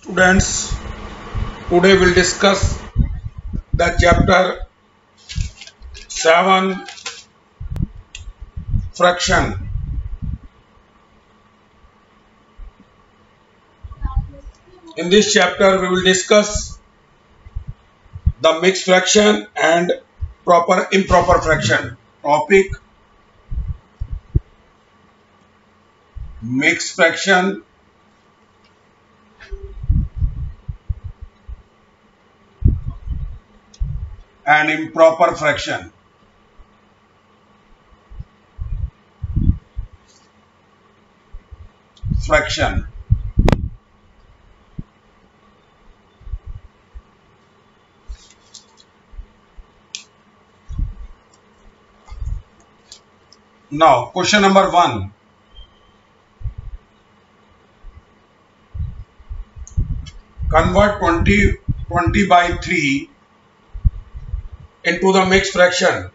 Students, today we'll discuss the chapter 7 fraction. In this chapter we will discuss the mixed fraction and proper improper fraction. Topic: mixed fraction and improper fraction. Now, question number 1. Convert 20 by 3 into the mixed fraction.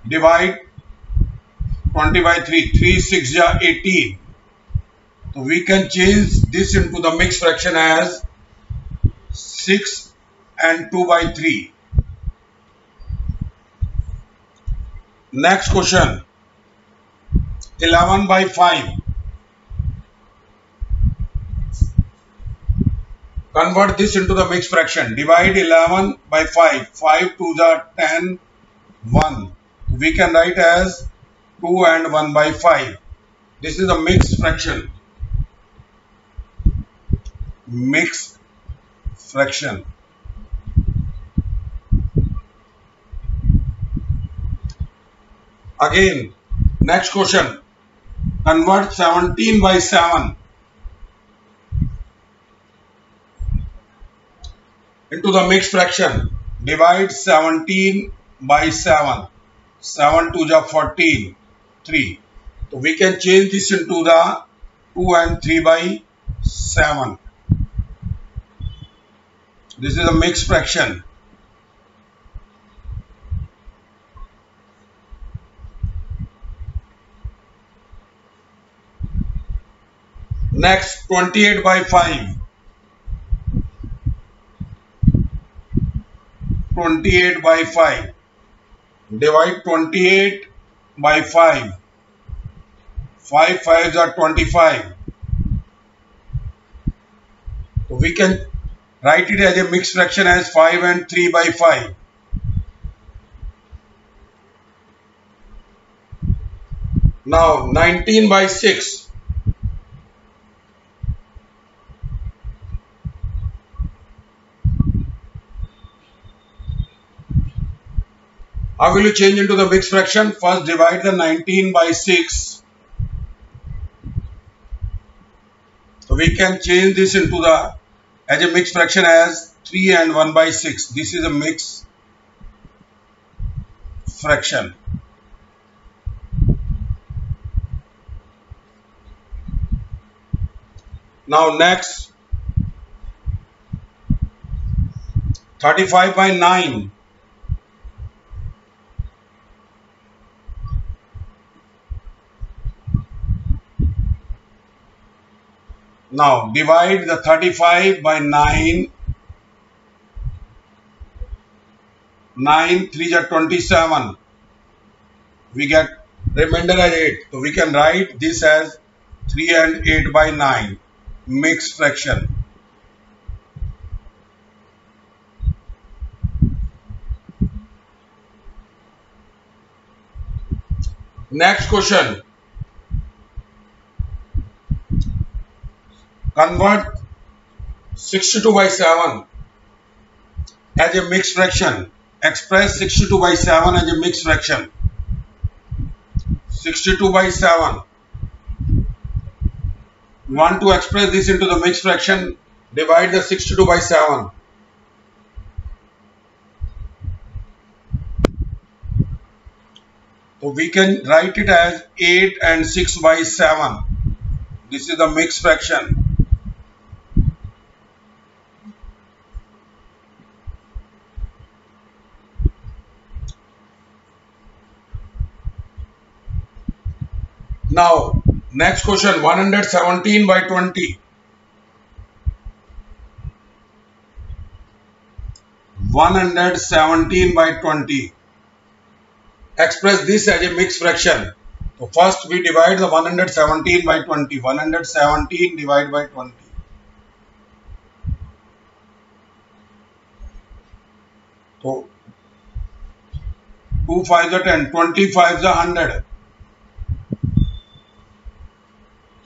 Divide 20 by 3. 3 6 ja 18. So we can change this into the mixed fraction as 6 and 2 by 3. Next question. 11 by 5. Convert this into the mixed fraction. Divide 11 by 5. 5 2 are 10, 1. We can write as 2 and 1 by 5. This is a mixed fraction. Mixed fraction. Again, next question. Convert 17 by 7 into the mixed fraction. Divide 17 by 7. 7 2 ja 14, 3. So we can change this into the 2 and 3 by 7. This is a mixed fraction. Next, 28 by 5. 28 by 5. Divide 28 by 5. 5 5s are 25. So we can write it as a mixed fraction as 5 and 3 by 5. Now 19 by 6. How will you change into the mixed fraction? First divide the 19 by 6. So we can change this into the as a mixed fraction as 3 and 1 by 6. This is a mixed fraction. Now next, 35 by 9. Now divide the 35 by 9. 9 3 are 27. We get remainder as 8. So we can write this as 3 and 8 by 9. Mixed fraction. Next question. Convert 62 by 7 as a mixed fraction. Express 62 by 7 as a mixed fraction. 62 by 7. We want to express this into the mixed fraction. Divide the 62 by 7. So we can write it as 8 and 6 by 7. This is the mixed fraction. Now Next question, 117 by 20. 117 by 20. Express this as a mixed fraction. So first we divide the 117 by 20. 117 divided by 20. So 2 5s are 10, 20 5s are 100.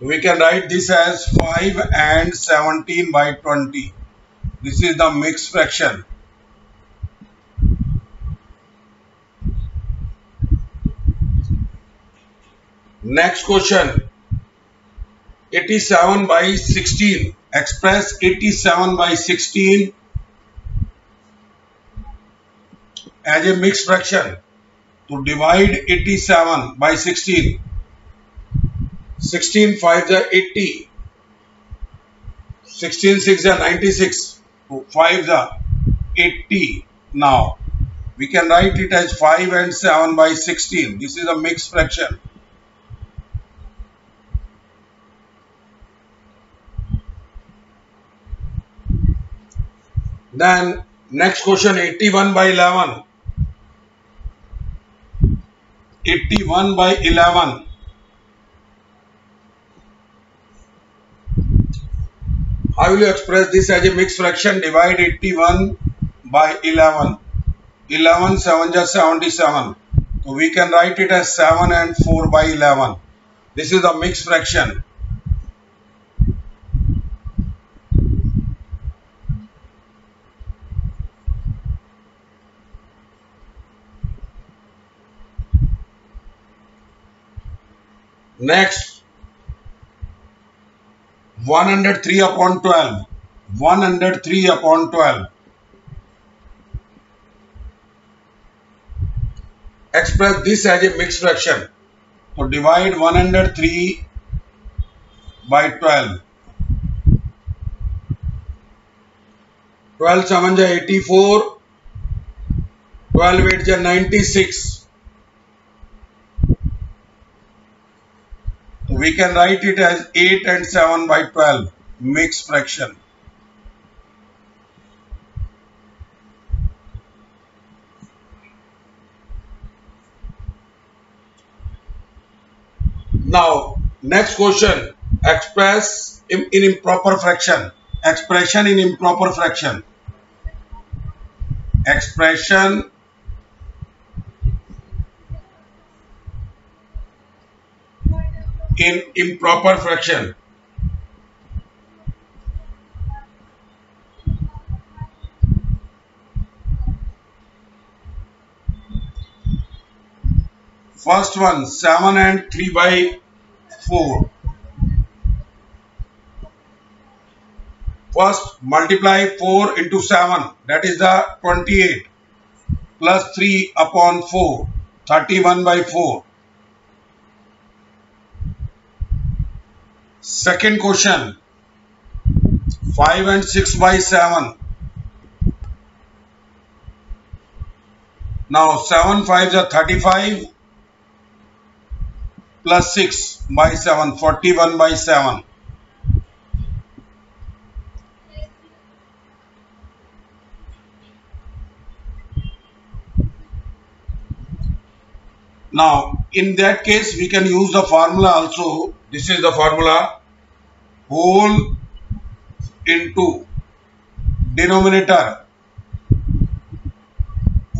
So we can write this as 5 and 17 by 20. This is the mixed fraction. Next question, 87 by 16. Express 87 by 16 as a mixed fraction. To divide 87 by 16. 16 5s are 80. 16 6s are 96. So 5s are 80. Now we can write it as 5 and 7 by 16. This is a mixed fraction. Then next question, 81 by 11. 81 by 11. How will you express this as a mixed fraction? Divide 81 by 11. 11 7 is 77. So we can write it as 7 and 4 by 11. This is a mixed fraction. Next, 103 upon 12. 103 upon 12. Express this as a mixed fraction. So divide 103 by 12. 12 7 is 84. 12 8 is 96. We can write it as 8 and 7 by 12, mixed fraction. Now, next question, express in improper fraction. Expression in improper fraction. Expression in improper fraction. First one, 7 and 3 by 4. First multiply 4 into 7, that is the 28, plus 3 upon 4, 31 by 4. Second question, 5 and 6 by 7. Now 7 5s are 35 plus 6 by 7, 41 by 7. Now in that case we can use the formula also. This is the formula, whole into denominator,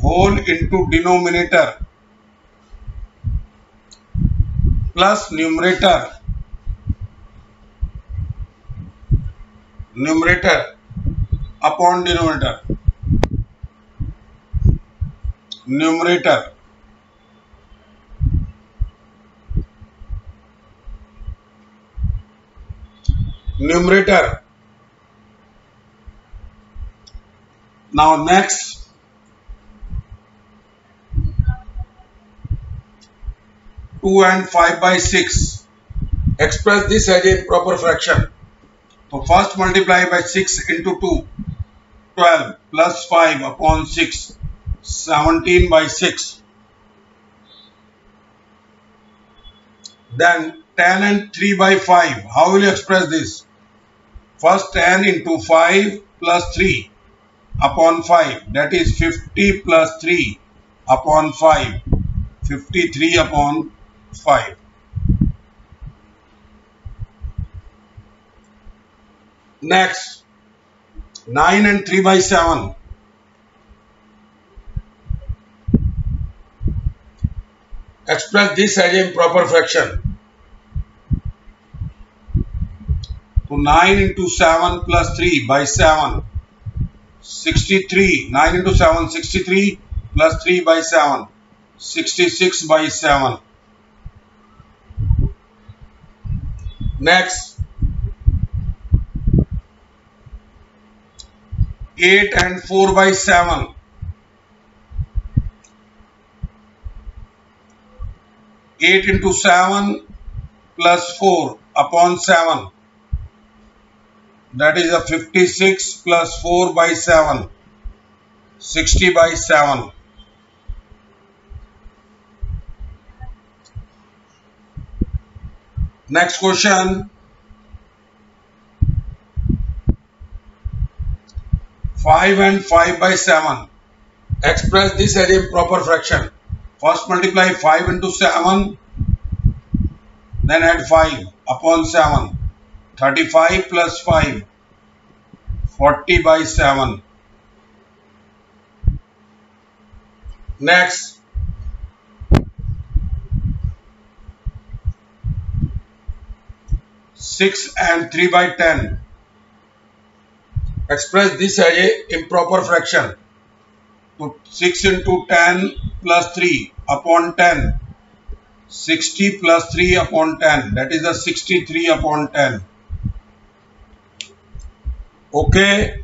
whole into denominator plus numerator, numerator upon denominator, numerator. Numerator. Now next, 2 and 5 by 6. Express this as a proper fraction. So first multiply by 6 into 2. 12 plus 5 upon 6. 17 by 6. Then 10 and 3 by 5. How will you express this? First 10 into 5 plus 3 upon 5. That is 50 plus 3 upon 5. 53 upon 5. Next, 9 and 3 by 7. Express this as an improper fraction. So 9 into 7 plus 3 by 7. 63. 9 into 7, 63 plus 3 by 7. 66 by 7. Next, 8 and 4 by 7. 8 into 7 plus 4 upon 7. That is a 56 plus 4 by 7. 60 by 7. Next question. 5 and 5 by 7. Express this as a proper fraction. First multiply 5 into 7. Then add 5 upon 7. 35 plus 5. 40 by 7. Next. 6 and 3 by 10. Express this as a improper fraction. So 6 into 10 plus 3 upon 10. 60 plus 3 upon 10. That is a 63 upon 10. Okay.